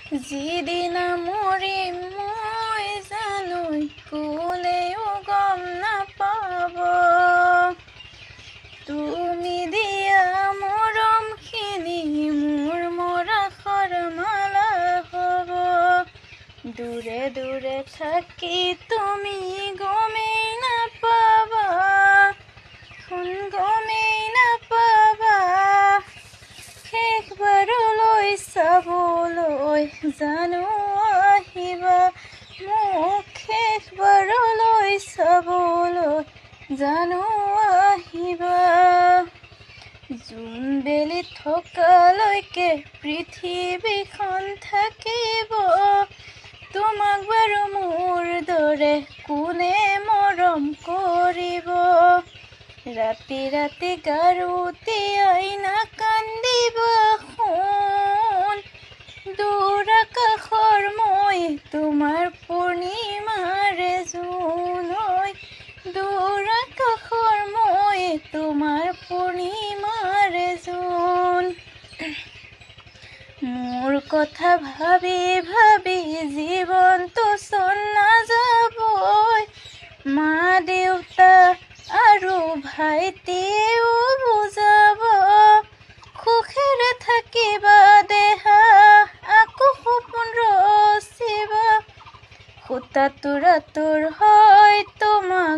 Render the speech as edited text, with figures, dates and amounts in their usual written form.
যিদিনা মৰিম মই জানো কোনেও গম নাপাব। তুমি দিয়া মৰমখিনি মোৰ মৰাশৰ মালা হ'ব। দূৰে দূৰে থাকি তুমি গমেই নাপাবা, গমেই নাপাবা। শেষবাৰলৈ চাবলৈ জানো আহিবা, মোক শেষবাৰলৈ চাবলৈ জানো আহিবা। জোনবেলি থকালৈকে পৃথিৱীখন থাকিব, তোমাক বাৰু মোৰ দৰে কোনে মৰম কৰিব। ৰাতি ৰাতি গাৰুতি আইনা কান্দিবা সোণ, দূৰ আকাশৰ মই তোমাৰ পূৰ্ণিমাৰে জোন। দূৰ আকাশৰ মই তোমাৰ পূৰ্ণিমাৰে জোন। মোৰ কথা ভাবি ভাবি জীৱনটো চন নাযাবই, মা দেউতা আৰু ভাইটিয়েও বুজাব। সুখেৰে থাকিবা দেহা, আকৌ সপোন ৰচিবা। সূতাটোৰ আঁতৰ হয় তোমাক